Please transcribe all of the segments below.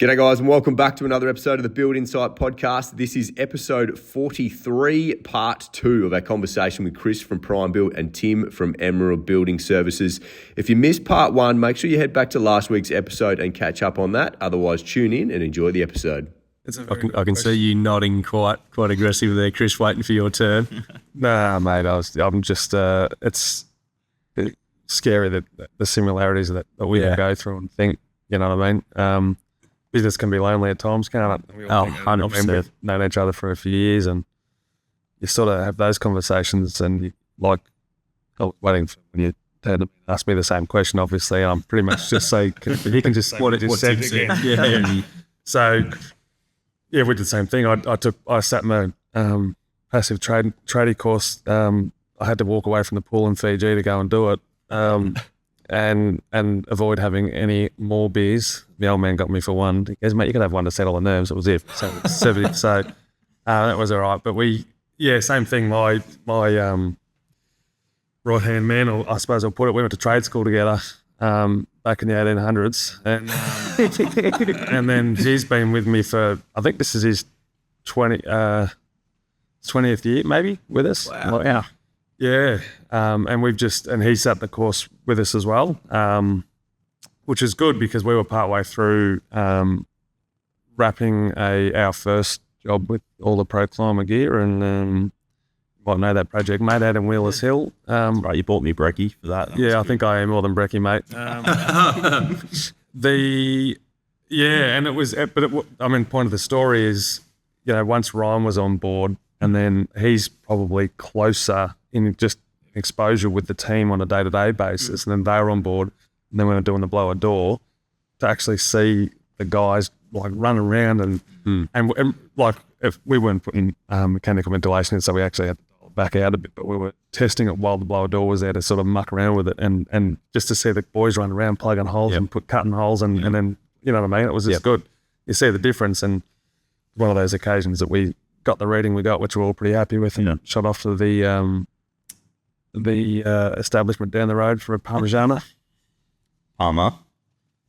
G'day guys and welcome back to another episode of the Build Insight podcast. This is episode 43, part 2 of our conversation with Chris from Primebuilt and Tim from Emerald Building Services. If you missed part 1, make sure you head back to last week's episode and catch up on that. Otherwise, tune in and enjoy the epised. I can see you nodding quite aggressive there, Chris, waiting for your turn. Nah, mate, I'm just, it's scary that the similarities that we go through and think, you know what I mean? Business can be lonely at times, can't it? We all 100%. We've known each other for a few years and you sort of have those conversations and you waiting for when you ask me the same question, obviously, and I'm pretty much just say, you can just say what it just said again. Yeah. So, yeah, we did the same thing. I sat my passive tradie course. I had to walk away from the pool in Fiji to go and do it. And avoid having any more beers. The old man got me for one. He goes, mate, you can have one to settle the nerves. It was it. So that was all right. But same thing. My right-hand man, or I suppose I'll put it, we went to trade school together back in the 1800s. And then he's been with me for, I think this is his 20th year maybe with us. Wow. Yeah, and he sat the course with us as well, which is good because we were partway through wrapping our first job with all the Pro Climber gear, and you might know that project, mate, out in Wheelers Hill. Right, you bought me brekkie for that. I think I am more than brekkie, mate. Point of the story is, once Ryan was on board, and then he's probably closer in just exposure with the team on a day-to-day basis, and then they were on board, and then we were doing the blower door to actually see the guys run around and if we weren't putting mechanical ventilation in, so we actually had to back out a bit, but we were testing it while the blower door was there to sort of muck around with it, and just to see the boys run around plugging holes and cutting holes, and then you know what I mean. It was just good. You see the difference, and one of those occasions that we got the reading we got, which we're all pretty happy with, and shot off to the establishment down the road for a Parmigiana. Parma?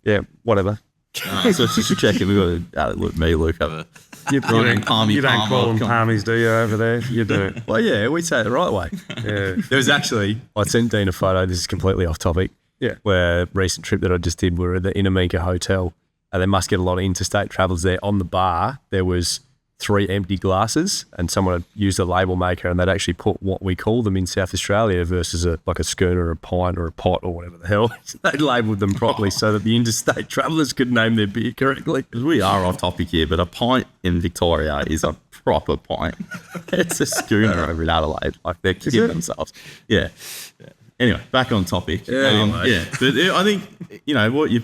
Yeah, whatever. So just checking, we've got Luke have a... You don't call them Parmies, do you, over there? You do. Well, yeah, we say it the right way. Yeah. There was actually, I sent Dean a photo, this is completely off topic, where a recent trip that I just did, we were at the Inamika Hotel, and they must get a lot of interstate travellers there. On the bar, there was 3 empty glasses, and someone had used a label maker, and they'd actually put what we call them in South Australia versus a schooner or a pint or a pot or whatever the hell. They'd labelled them properly so that the interstate travellers could name their beer correctly. We are off topic here, but a pint in Victoria is a proper pint. It's a schooner over in Adelaide. They're kidding themselves. Yeah. Anyway, back on topic. But I think what you're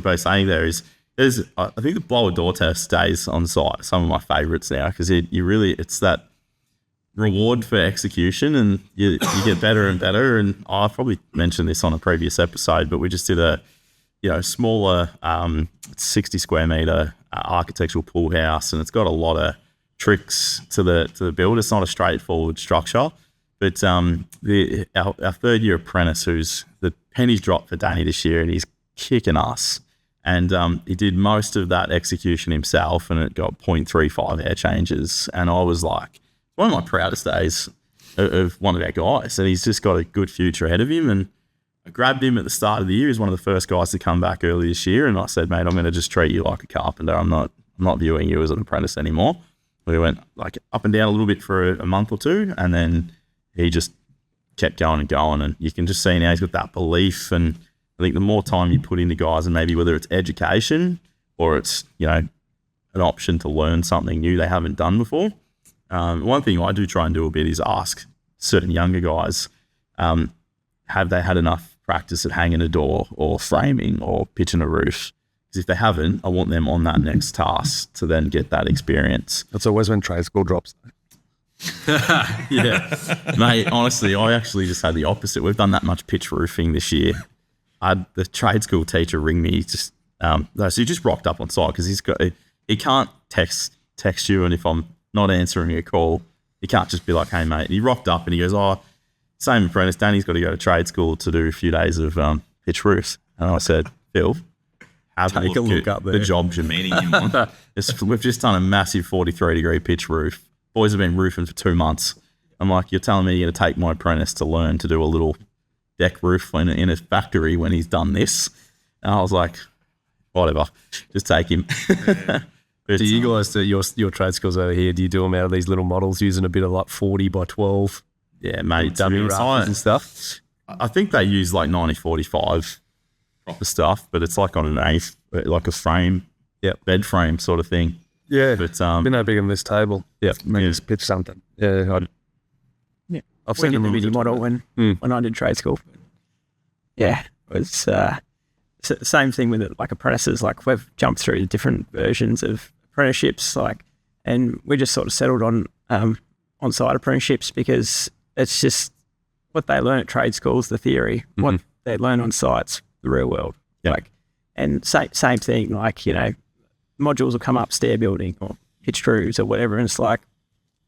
both saying there is, I think the blower door test stays on site. Some of my favourites now because it's that reward for execution, and you get better and better. And I probably mentioned this on a previous episode, but we just did a smaller 60 square metre architectural pool house, and it's got a lot of tricks to the build. It's not a straightforward structure, but our third year apprentice, who's the pennies dropped for Danny this year, and he's kicking ass. And he did most of that execution himself, and it got 0.35 air changes. And I was like, one of my proudest days of one of our guys. And he's just got a good future ahead of him. And I grabbed him at the start of the year. He's one of the first guys to come back early this year. And I said, mate, I'm going to just treat you like a carpenter. I'm not viewing you as an apprentice anymore. We went up and down a little bit for a month or two. And then he just kept going and going. And you can just see now he's got that belief. And I think the more time you put into guys, and maybe whether it's education or it's, an option to learn something new they haven't done before. One thing I do try and do a bit is ask certain younger guys, have they had enough practice at hanging a door or framing or pitching a roof? Because if they haven't, I want them on that next task to then get that experience. That's always when trade school drops. Yeah. Mate, honestly, I actually just had the opposite. We've done that much pitch roofing this year. I had the trade school teacher ring me so he just rocked up on site because he can't text you, and if I'm not answering a call, he can't just be like, hey mate. He rocked up and he goes, same apprentice, Danny's got to go to trade school to do a few days of pitch roofs. And I said, Phil, have a look at the jobs you're meeting him on. We've just done a massive 43-degree pitch roof. Boys have been roofing for 2 months. I'm like, you're telling me you're going to take my apprentice to learn to do a little deck roof in a factory when he's done this? And I was like, whatever, just take him. Do you guys do your trade schools over here? Do you do them out of these little models using a bit of like 40 by 12? Yeah, mate. Dummy rafters and stuff. I think they use like 90-45 proper stuff, but it's like on an eighth, like a frame, bed frame sort of thing. Yeah, but been no bigger than this table. Yeah, maybe just pitch something. Yeah, I've seen the mini model when I did trade school. Yeah, it was same thing with it, like apprentices. Like we've jumped through the different versions of apprenticeships, and we just sort of settled on on-site apprenticeships because it's just what they learn at trade schools, the theory, what they learn on sites, the real world. Like, and same thing. Like, modules will come up, stair building or pitched roofs or whatever, and it's like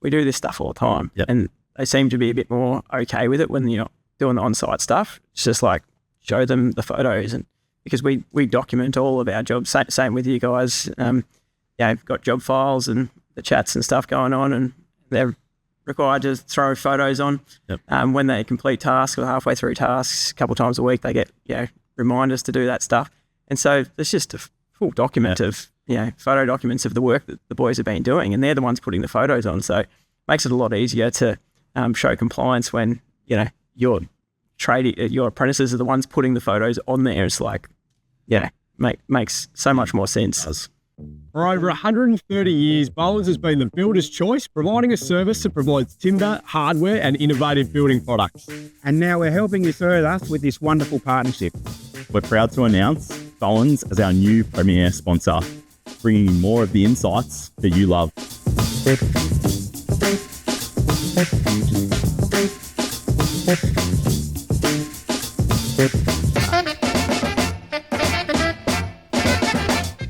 we do this stuff all the time, and they seem to be a bit more okay with it when you're not doing the on-site stuff. It's just like show them the photos, and because we document all of our jobs. Same with you guys. Got job files and the chats and stuff going on, and they're required to throw photos on when they complete tasks or halfway through tasks. A couple of times a week, they get reminders to do that stuff, and so there's just a full document of photo documents of the work that the boys have been doing, and they're the ones putting the photos on. So it makes it a lot easier to show compliance when your apprentices are the ones putting the photos on there. It's like makes so much more sense. For over 130 years, Bowens has been the builder's choice, providing a service that provides timber, hardware and innovative building products. And now we're helping you further with this wonderful partnership. We're proud to announce Bowens as our new premier sponsor, bringing you more of the insights that you love.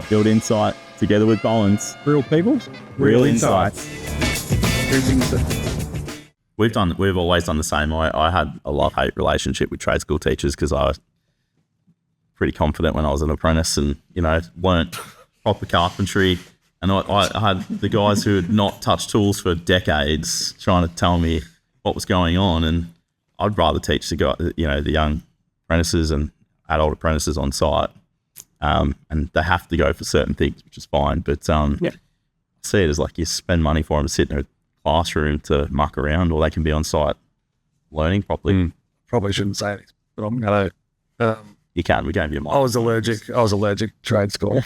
Build insight together with Bowens. Real people, real insights. We've always done the same. I had a love-hate relationship with trade school teachers because I was pretty confident when I was an apprentice and, learnt proper carpentry. And I had the guys who had not touched tools for decades trying to tell me what was going on. And I'd rather teach the young apprentices and adult apprentices on site. And they have to go for certain things, which is fine. But I see it as like you spend money for them to sit in a classroom to muck around, or they can be on site learning properly. Probably shouldn't say it, but I'm going to... You can. We gave you a mic. I was allergic to trade school.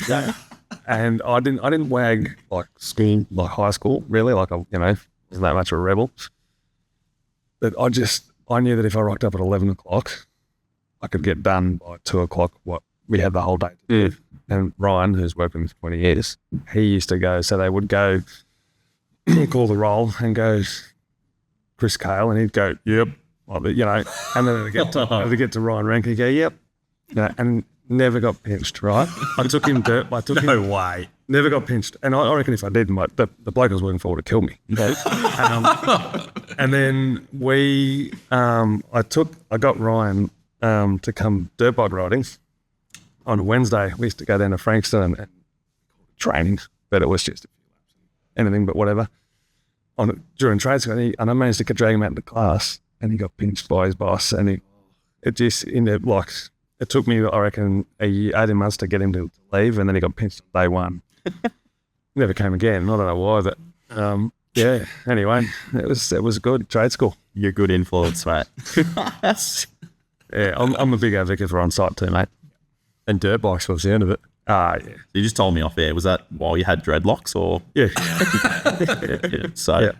And I didn't wag like school, like high school, really. Like, wasn't that much of a rebel. But I knew that if I rocked up at 11 o'clock, I could get done by 2 o'clock what we had the whole day to do. And Ryan, who's worked with me for 20 years, he used to go, so they would go, call the roll and go, Chris Cahill, and he'd go, yep. And then they'd get to Ryan Rank and he'd go, yep. And never got pinched, right? I took him No way. Never got pinched. And I reckon if I did, the bloke I was working for would have killed me. And then I got Ryan to come dirt bike riding on a Wednesday. We used to go down to Frankston and training, but it was just anything but whatever. During trade school, and I managed to drag him out into class, and he got pinched by his boss, and it took me, I reckon, 18 months to get him to leave, and then he got pinched on day one. Never came again. I don't know why, but anyway, it was good trade school. You're a good influence, mate. Yeah, I'm a big advocate for on-site too, mate. And dirt bikes was the end of it. Yeah. So you just told me off air. Was that while you had dreadlocks or? Yeah. So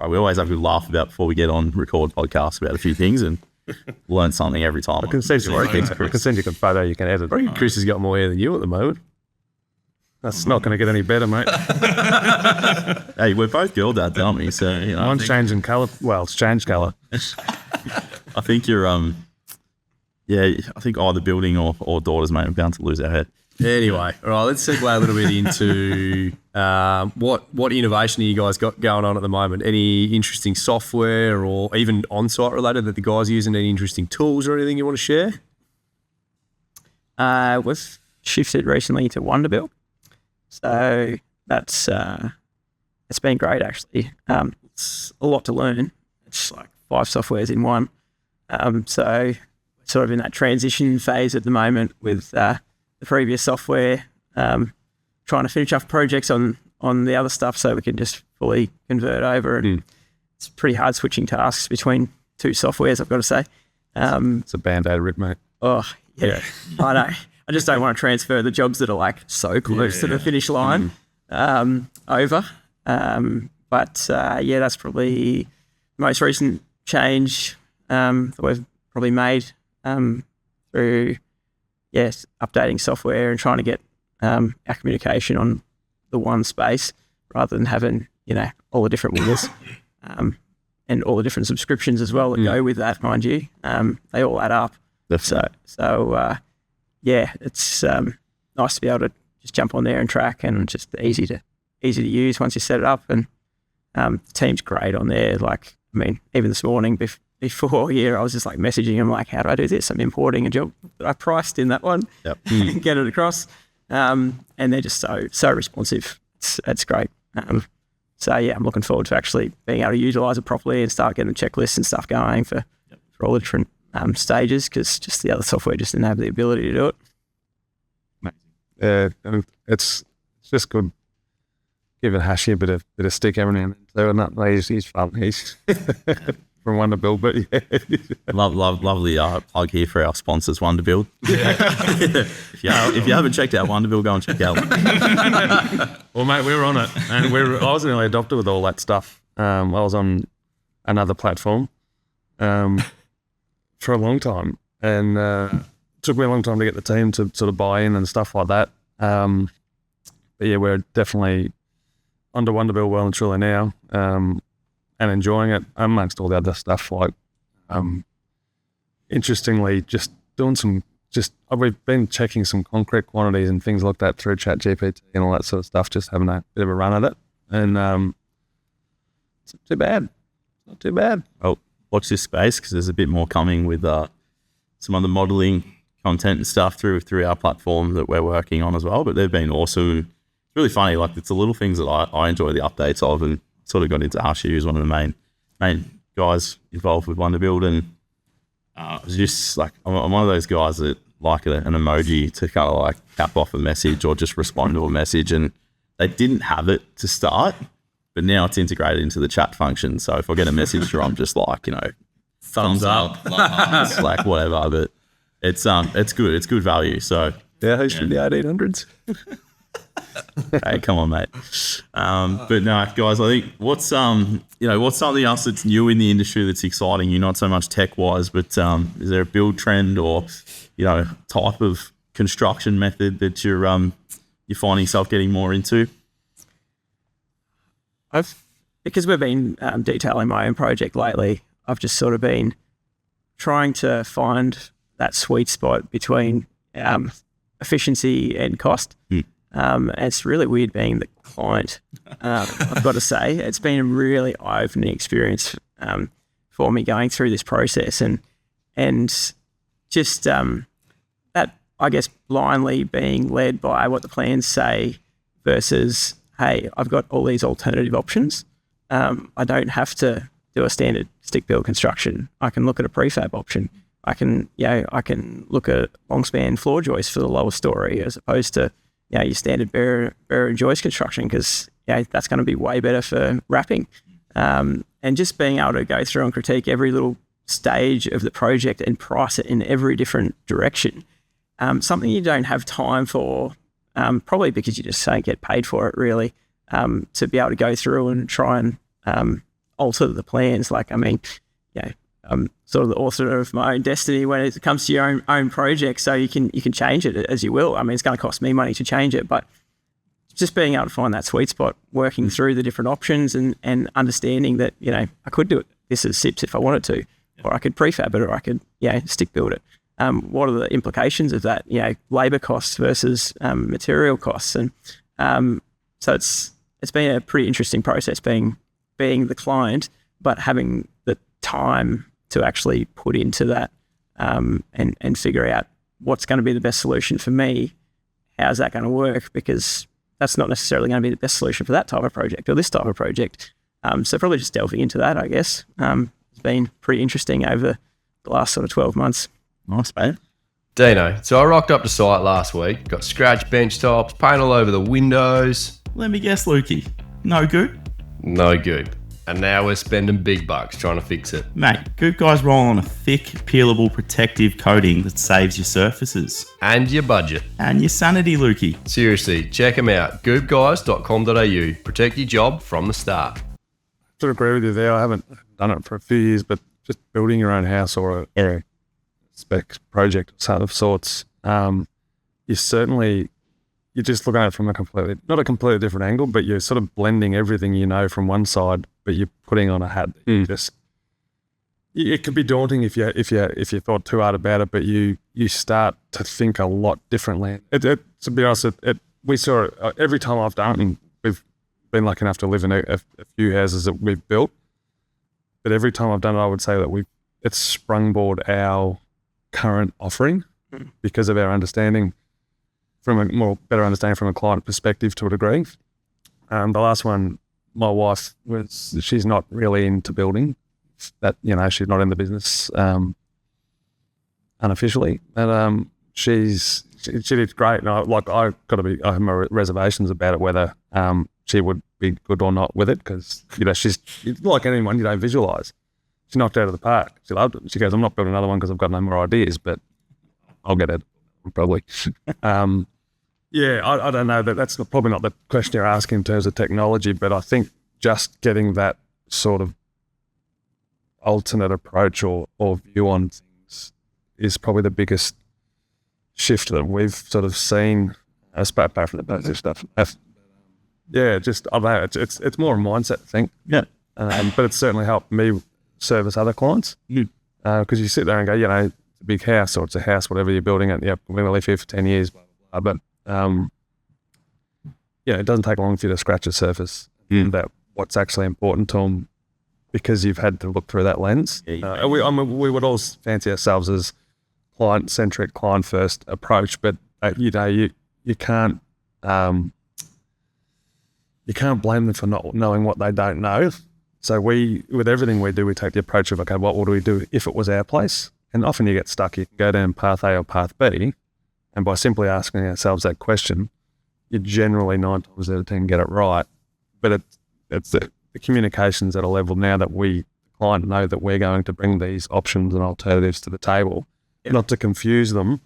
we always have a good laugh about before we get on record podcasts about a few things and learn something every time. I can send you a photo you can edit. I reckon Chris has got more hair than you at the moment. That's not going to get any better, mate. Hey, we're both girl dads, aren't we? So Mine's changing colour. Well, it's changed colour. I think you're I think either building or daughters, mate, we're bound to lose our head. Anyway, all right, let's segue a little bit into what innovation have you guys got going on at the moment? Any interesting software or even on-site related that the guys are using? Any interesting tools or anything you want to share? We've shifted recently to WunderBuild. So that's it's been great actually. It's a lot to learn. It's like 5 softwares in one. So we're sort of in that transition phase at the moment with the previous software, trying to finish off projects on the other stuff so we can just fully convert over. And it's pretty hard switching tasks between 2 softwares, I've got to say. It's a Band-Aid rip, mate. Oh, yeah. I know. I just don't want to transfer the jobs that are like so close to the finish line over. But that's probably the most recent change that we've probably made through updating software and trying to get our communication on the one space rather than having all the different wingers and all the different subscriptions as well that go with that, mind you. They all add up. Definitely. So it's nice to be able to just jump on there and track, and just easy to use once you set it up. And the team's great on there. Like, I mean, even this morning before here, I was just like messaging them like, how do I do this? I'm importing a job that I priced in that one, get it across. And they're just so responsive. It's great. I'm looking forward to actually being able to utilize it properly and start getting the checklists and stuff going for all the different stages, because just the other software just didn't have the ability to do it. Yeah, and it's just good giving Hashi a bit of stick every now and then. So he's fun. He's from WunderBuild, but yeah. Lovely plug here for our sponsors, WunderBuild. If you haven't checked out WunderBuild, go and check out. Well, mate, we were on it, and I was an early adopter with all that stuff. I was on another platform for a long time, and it took me a long time to get the team to sort of buy in and stuff like that. But yeah, we're definitely under WunderBuild well and truly now, and enjoying it amongst all the other stuff. Like, interestingly, just doing we've been checking some concrete quantities and things like that through ChatGPT and all that sort of stuff, just having a bit of a run at it. And it's not too bad. Not too bad. Well, watch this space, because there's a bit more coming with some other modelling content and stuff through our platform that we're working on as well. But they've been awesome. It's really funny. Like, it's the little things that I enjoy the updates of, and sort of got into Hashi, who's one of the main guys involved with WunderBuild. And I was just like, I'm one of those guys that like an emoji to kind of like cap off a message or just respond to a message. And they didn't have it to start, but now it's integrated into the chat function. So if I get a message through, I'm just like, thumbs up, like whatever. But it's good. It's good value. So yeah, who's from the 1800s? Hey, come on, mate. But no, guys, I think what's something else that's new in the industry that's exciting you, not so much tech wise, but is there a build trend or type of construction method that you're finding yourself getting more into? Because we've been detailing my own project lately, I've just sort of been trying to find that sweet spot between efficiency and cost. It's really weird being the client, I've got to say. It's been a really eye-opening experience for me going through this process, and just that, I guess, blindly being led by what the plans say versus, hey, I've got all these alternative options. I don't have to do a standard stick-built construction. I can look at a prefab option. I can look at long span floor joists for the lower story as opposed to your standard bearer and joist construction, because that's going to be way better for wrapping. And just being able to go through and critique every little stage of the project and price it in every different direction, something you don't have time for, probably because you just don't get paid for it really, to be able to go through and try and alter the plans. Like, I mean, I'm sort of the author of my own destiny when it comes to your own project, so you can change it as you will. I mean, it's going to cost me money to change it, but just being able to find that sweet spot, working through the different options and understanding that, I could do it this as SIPs if I wanted to, or I could prefab it, or I could, stick build it. What are the implications of that? Labor costs versus material costs. And so it's been a pretty interesting process being the client, but having the time to actually put into that and figure out what's going to be the best solution for me how's that going to work? Because that's not necessarily going to be the best solution for that type of project or this type of project. So probably just delving into that, I guess. It's been pretty interesting over the last sort of 12 months. Nice, mate. Dino, so I rocked up to site last week, got scratch bench tops, paint all over the windows. Let me guess, Lukey. No good? No good. And now we're spending big bucks trying to fix it. Mate, Goop Guys roll on a thick, peelable protective coating that saves your surfaces. And your budget. And your sanity, Lukey. Seriously, check them out. goopguys.com.au. Protect your job from the start. To agree with you there, I haven't done it for a few years, but just building your own house or a spec project of sorts, you're just looking at it from not a completely different angle, but you're sort of blending everything you know from one side, but you're putting on a hat. It can be daunting if you thought too hard about it, but you start to think a lot differently. To be honest, we saw it every time I've done it, and we've been lucky enough to live in a few houses that we've built, but every time I've done it, I would say that it's sprungboard our current offering because of our understanding better understanding from a client perspective to a degree. The last one, my wife she's not really into building. That she's not in the business unofficially, but she did great. And I have my reservations about it whether she would be good or not with it because she's like anyone, you don't visualize. She knocked it out of the park. She loved it. She goes, I'm not building another one because I've got no more ideas, but I'll get it probably. I don't know. That's probably not the question you're asking in terms of technology, but I think just getting that sort of alternate approach or view on things is probably the biggest shift that we've sort of seen, apart from the positive stuff. I don't know. It's more a mindset thing. Yeah. But it's certainly helped me service other clients because you sit there and go, it's a big house or it's a house, whatever you're building it. Yep, we're going to live here for 10 years, blah, blah, blah. But it doesn't take long for you to scratch the surface about what's actually important to them because you've had to look through that lens. We would all fancy ourselves as client-centric, client-first approach, but you can't blame them for not knowing what they don't know. So with everything we do, we take the approach of, okay, what would we do if it was our place? And often you get stuck. You can go down path A or path B, and by simply asking ourselves that question, you generally 9 times out of 10 get it right. But it's the communications at a level now that the client know that we're going to bring these options and alternatives to the table, not to confuse them,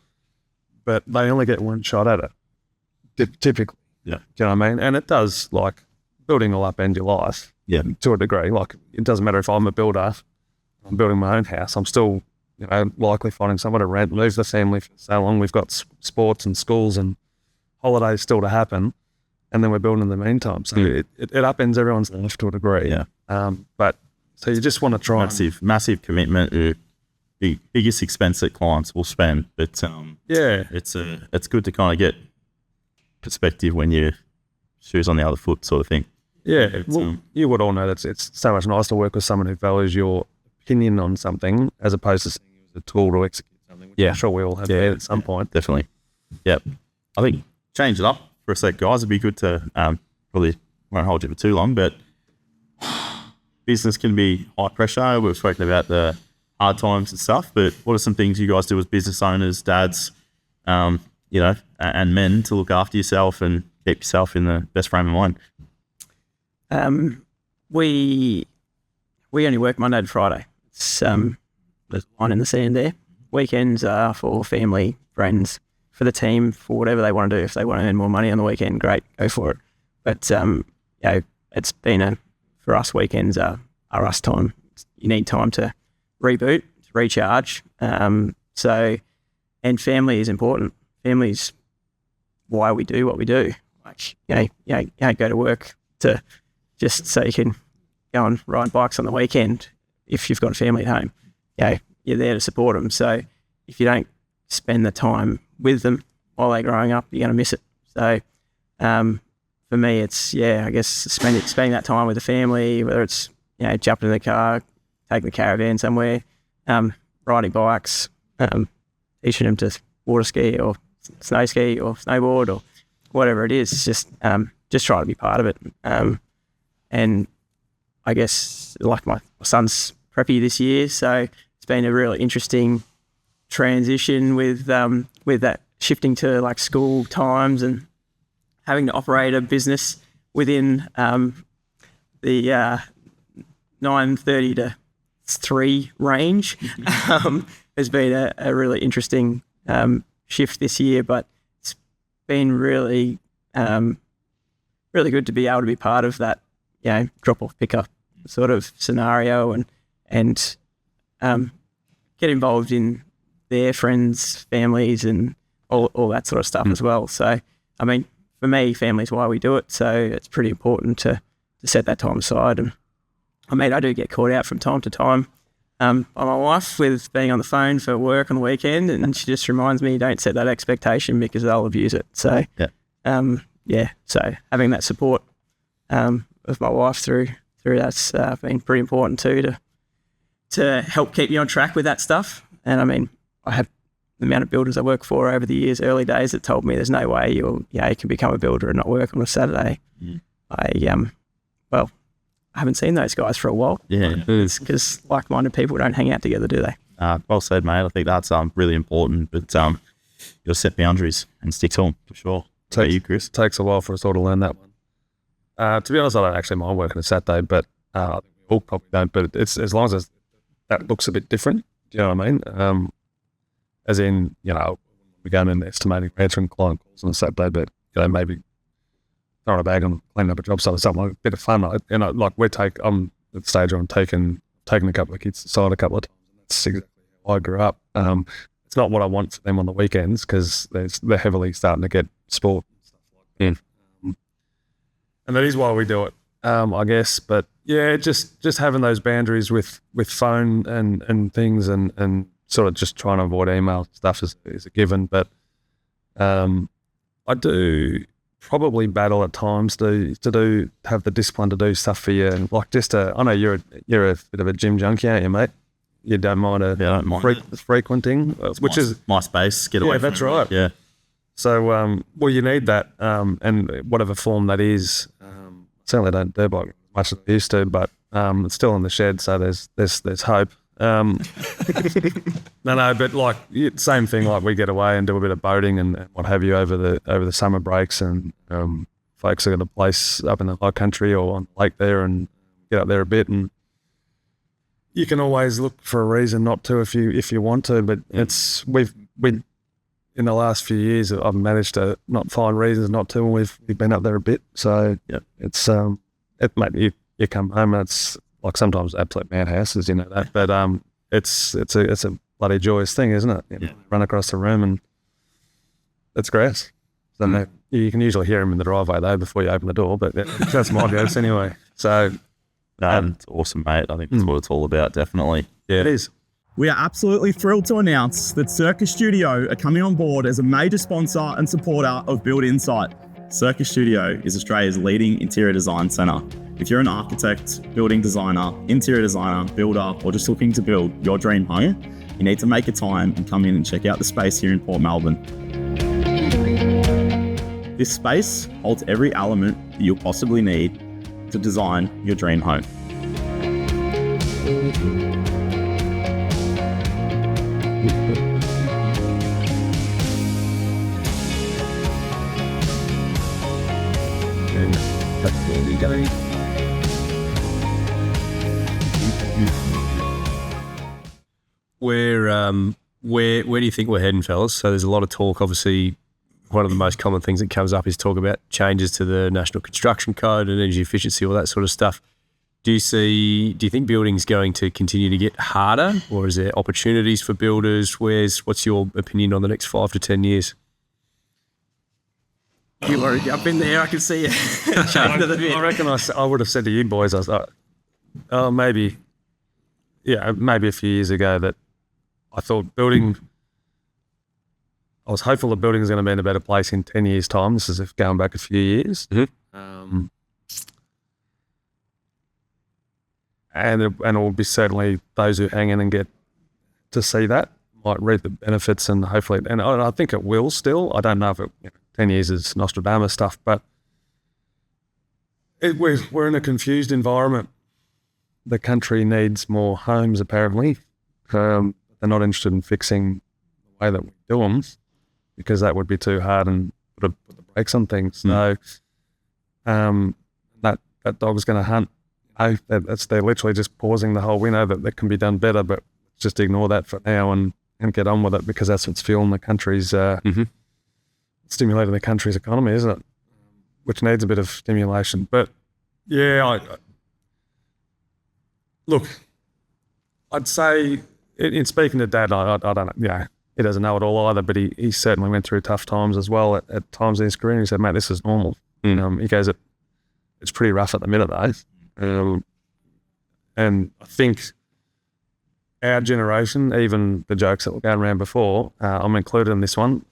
but they only get one shot at it, typically. Yeah. Do you know what I mean? And it does, like, building will upend your life to a degree. Like, it doesn't matter if I'm a builder, I'm building my own house, I'm still, likely finding someone to rent, move the family for so long. We've got sports and schools and holidays still to happen, and then we're building in the meantime. So it upends everyone's life to a degree. Yeah. But so you just want to try massive commitment. The biggest expense that clients will spend, but it's good to kind of get perspective when your shoes on the other foot, sort of thing. Yeah, you would all know that it's so much nicer to work with someone who values your opinion on something as opposed to seeing you as a tool to execute something. I'm sure we all have that at some point. Definitely. Yep. I think change it up for a sec, guys. It'd be good to probably won't hold you for too long, but business can be high pressure. We've spoken about the hard times and stuff, but what are some things you guys do as business owners, dads, and men to look after yourself and keep yourself in the best frame of mind? We only work Monday to Friday. It's there's a line in the sand there. Weekends are for family, friends, for the team, for whatever they want to do. If they want to earn more money on the weekend, great, go for it. But it's been for us, weekends are us time. You need time to reboot, to recharge. And family is important. Family's why we do what we do. Like, you don't go to work to just so you can go and ride bikes on the weekend if you've got a family at home. You're there to support them. So if you don't spend the time with them while they're growing up, you're going to miss it. So for me, it's, I guess spending that time with the family, whether it's, jumping in the car, taking the caravan somewhere, riding bikes, teaching them to water ski or snow ski or snowboard or whatever it is. It's just try to be part of it. And I guess like my son's preppy this year, so it's been a really interesting transition with that shifting to like school times and having to operate a business within the 9:30 to 3 range has been a really interesting shift this year, but it's been really really good to be able to be part of that, drop off pickup sort of scenario and get involved in their friends, families, and all that sort of stuff as well. So, I mean, for me, family's why we do it. So it's pretty important to set that time aside. And I mean, I do get caught out from time to time by my wife with being on the phone for work on the weekend, and she just reminds me, don't set that expectation because they'll abuse it. So, so having that support of my wife through that's been pretty important too to help keep me on track with that stuff. And I mean, I have the amount of builders I work for over the years, early days, that told me there's no way you can become a builder and not work on a Saturday. I haven't seen those guys for a while. Yeah, because like-minded people don't hang out together, do they? Well said, mate. I think that's really important. But you got to set boundaries and stick to them for sure. You, Chris? Takes a while for us all to learn that one. To be honest, I don't actually mind working a Saturday, but I think we all probably don't. But it's as long as that looks a bit different. Do you know what I mean? As in, we're going in estimating, answering client calls on a Saturday, but maybe throwing a bag on cleaning up a job site or something, like a bit of fun. I'm at the stage where I'm taking a couple of kids to site a couple of times. That's exactly how I grew up. It's not what I want for them on the weekends because they're heavily starting to get sport and stuff like that. And that is why we do it, I guess. But yeah, just having those boundaries with phone and things and sort of just trying to avoid email stuff is a given. But I do probably battle at times to have the discipline to do stuff for you. And like I know you're a bit of a gym junkie, aren't you, mate? You don't mind frequenting, which is my space. Get away. Yeah, that's right. Yeah. So, you need that, and whatever form that is. Certainly don't do bike as much as I used to, but it's still in the shed, so there's hope. No, but same thing. Like we get away and do a bit of boating and what have you over the summer breaks, and folks are got a place up in the high country or on the lake there, and get up there a bit. And you can always look for a reason not to if you want to, but it's we in the last few years I've managed to not find reasons not to, and we've been up there a bit. So it's mate, you come home and it's like sometimes absolute madhouses, that, but it's a bloody joyous thing, isn't it? Run across the room and it's grass. So you can usually hear them in the driveway though before you open the door, but that's my guess anyway. So it's awesome, mate. I think that's what it's all about, definitely. Yeah, it is. We are absolutely thrilled to announce that Circa Studio are coming on board as a major sponsor and supporter of Build Insight. Circa Studio is Australia's leading interior design centre. If you're an architect, building designer, interior designer, builder, or just looking to build your dream home, you need to make a time and come in and check out the space here in Port Melbourne. This space holds every element that you'll possibly need to design your dream home. Where do you think we're heading, fellas? So there's a lot of talk. Obviously, one of the most common things that comes up is talk about changes to the National Construction Code and energy efficiency, all that sort of stuff. Do you think building's going to continue to get harder, or is there opportunities for builders? What's your opinion on the next 5 to 10 years? You already jump in there. I can see you. I reckon I would have said to you boys, I was like, maybe a few years ago that I thought I was hopeful that building is going to be in a better place in 10 years' time. This is going back a few years. Mm-hmm. And it will be certainly those who hang in and get to see that might reap the benefits, and hopefully, and I think it will still. I don't know if 10 years is Nostradamus stuff, but we're in a confused environment. The country needs more homes, apparently. They're not interested in fixing the way that we do them because that would be too hard and put the brakes on things. So that dog's going to hunt. They're literally just pausing the whole. We know that can be done better, but just ignore that for now and get on with it because that's what's fueling the country's, stimulating the country's economy, isn't it? Which needs a bit of stimulation. But yeah, look, I'd say, in speaking to Dad, I don't know, he doesn't know it all either, but he certainly went through tough times as well at times in his career. And he said, mate, this is normal. He goes, it's pretty rough at the minute though. And I think our generation, even the jokes that were going around before, I'm included in this one,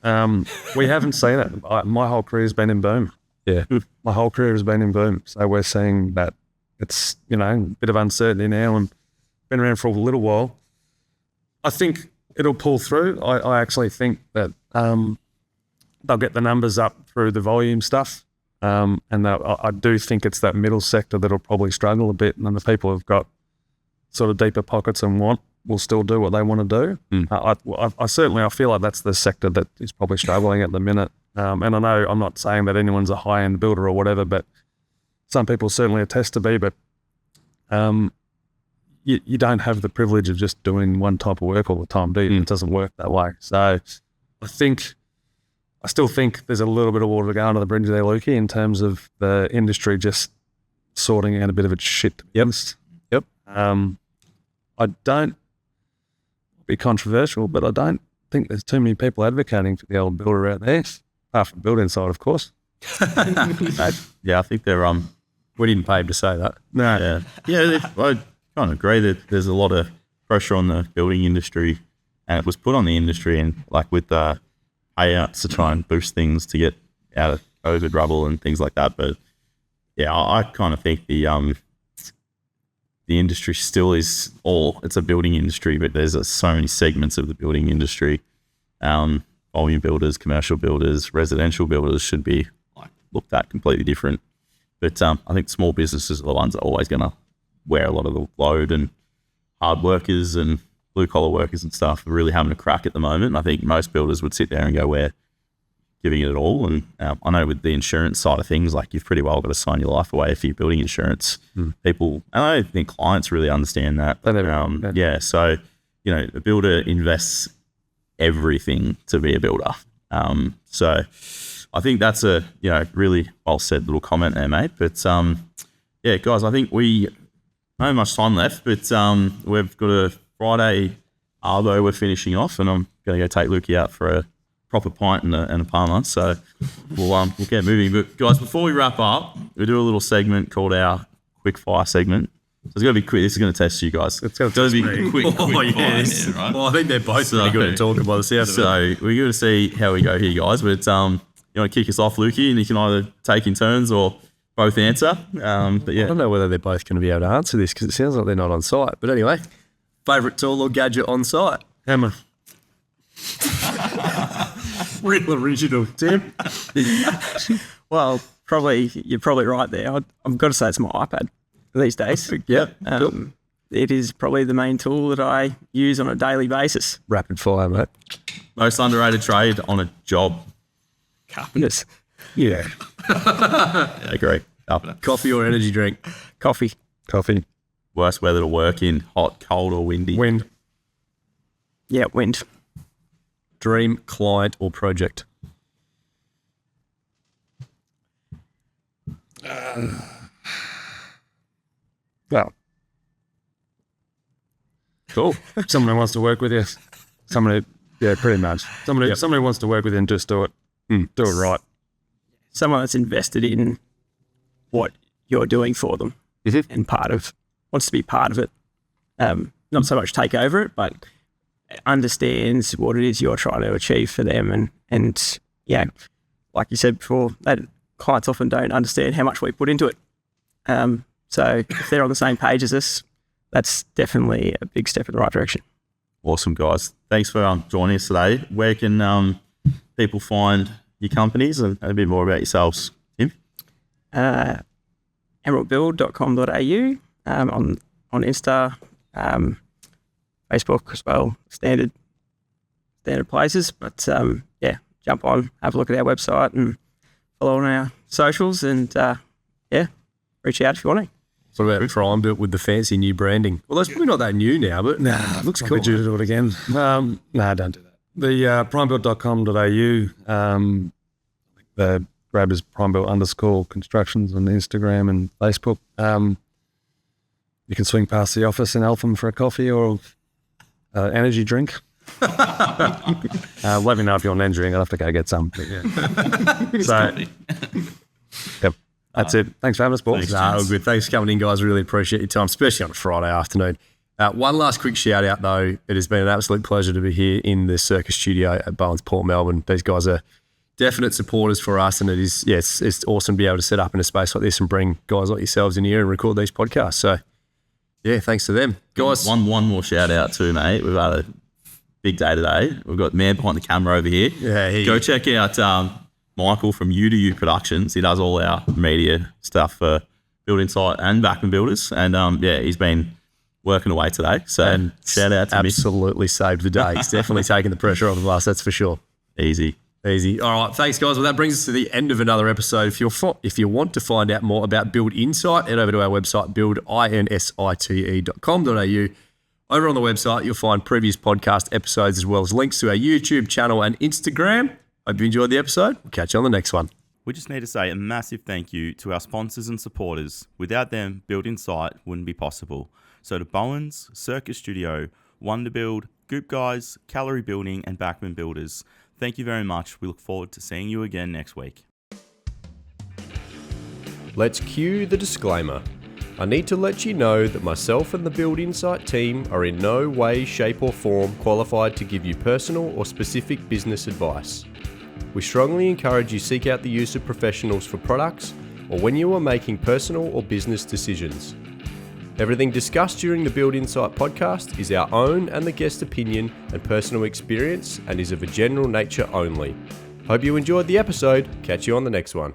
we haven't seen it. My whole career has been in boom. Yeah. My whole career has been in boom. So we're seeing that it's, a bit of uncertainty now and been around for a little while. I think it'll pull through. I actually think that they'll get the numbers up through the volume stuff. And I do think it's that middle sector that'll probably struggle a bit. And then the people who've got sort of deeper pockets and will still do what they want to do. I feel like that's the sector that is probably struggling at the minute. And I know I'm not saying that anyone's a high-end builder or whatever, but some people certainly attest to be, but you don't have the privilege of just doing one type of work all the time, do you? It doesn't work that way. So I still think there's a little bit of water to go under the bridge there, Lukey, in terms of the industry just sorting out a bit of its shit, to be honest. Yep. I don't be controversial, but I don't think there's too many people advocating for the old builder out there, apart from Build Inside, of course. Yeah, I think they're we didn't pay him to say that. No. Yeah, I kind of agree that there's a lot of pressure on the building industry, and it was put on the industry and like with the payouts to try and boost things to get out of COVID rubble and things like that. But yeah, I kind of think the industry still is it's a building industry, but there's so many segments of the building industry. Volume builders, commercial builders, residential builders should be looked at completely different. But I think small businesses are the ones that are always going to wear a lot of the load, and hard workers and blue collar workers and stuff are really having a crack at the moment. And I think most builders would sit there and go, we're giving it all. And I know with the insurance side of things, like you've pretty well got to sign your life away if you're building insurance. People, and I don't think clients really understand that. Yeah, so, a builder invests everything to be a builder. So I think that's a, really well said little comment there, mate. But yeah, guys, I think we don't have much time left, but we've got a Friday arvo we're finishing off, and I'm going to go take Lukey out for a proper pint and a palmer. So we'll get moving. But guys, before we wrap up, we do a little segment called our quick fire segment. So it's going to be quick. This is going to test you guys. It's going to be quick fire. Yes. Right? Well, I think they're both pretty good at talking by the sound of it. So we're going to see how we go here, guys. But you want to kick us off, Lukey, and you can either take in turns or both answer. But yeah, I don't know whether they're both going to be able to answer this because it sounds like they're not on site. But anyway, favourite tool or gadget on site? Hammer. Real original, Tim. Well, you're probably right there. I've got to say it's my iPad these days. Yep. It is probably the main tool that I use on a daily basis. Rapid fire, mate. most underrated trade on a job. Carpenters. Yeah. I agree. Coffee or energy drink? Coffee. Worst weather to work in, hot, cold or windy? Wind. Yeah, wind. Dream client or project? Well, cool. Someone who wants to work with you. Yeah, pretty much. Somebody who wants to work with you and just do it. Do it right. Someone that's invested in what you're doing for them and wants to be part of it. Not so much take over it, but understands what it is you're trying to achieve for them. And yeah, like you said before, that clients often don't understand how much we put into it. So if they're on the same page as us, that's definitely a big step in the right direction. Awesome, guys. Thanks for joining us today. Where can people find your companies and a bit more about yourselves, Tim? emeraldbuild.com.au on Insta, Facebook as well, standard places. But jump on, have a look at our website and follow on our socials and reach out if you want to. What about Primebuilt with the fancy new branding? Well, that's probably not that new now, but it looks cool. Due to do it again. Don't do that. The primebuilt.com.au, the grab is primebuilt_constructions on Instagram and Facebook. You can swing past the office in Eltham for a coffee or energy drink. Let me know if you want energy drink. I'll have to go get some. But yep. That's it. Thanks for having us, boys. Good. Thanks for coming in, guys. Really appreciate your time, especially on a Friday afternoon. One last quick shout out, though. It has been an absolute pleasure to be here in the Circa Studio at Bowens Port Melbourne. These guys are definite supporters for us, and it's awesome to be able to set up in a space like this and bring guys like yourselves in here and record these podcasts. So, yeah, thanks to them. Guys. One more shout out too, mate. We've had a big day today. We've got man behind the camera over here. Yeah, go check out Michael from U2U Productions. He does all our media stuff for Build Insight and Backman Builders. And he's been working away today. So shout out to him. Absolutely saved the day. He's definitely taking the pressure off of us, that's for sure. Easy. All right, thanks, guys. Well, that brings us to the end of another episode. If you want to find out more about Build Insight, head over to our website, buildinsite.com.au. Over on the website, you'll find previous podcast episodes as well as links to our YouTube channel and Instagram. Hope you enjoyed the episode. We'll catch you on the next one. We just need to say a massive thank you to our sponsors and supporters. Without them, Build Insight wouldn't be possible. So to Bowens, Circa Studio, WunderBuild, Goop Guys, Callery Building, and Backman Builders, thank you very much. We look forward to seeing you again next week. Let's cue the disclaimer. I need to let you know that myself and the Build Insight team are in no way, shape or form qualified to give you personal or specific business advice. We strongly encourage you seek out the use of professionals for products or when you are making personal or business decisions. Everything discussed during the Build Insight podcast is our own and the guest opinion and personal experience and is of a general nature only. Hope you enjoyed the episode. Catch you on the next one.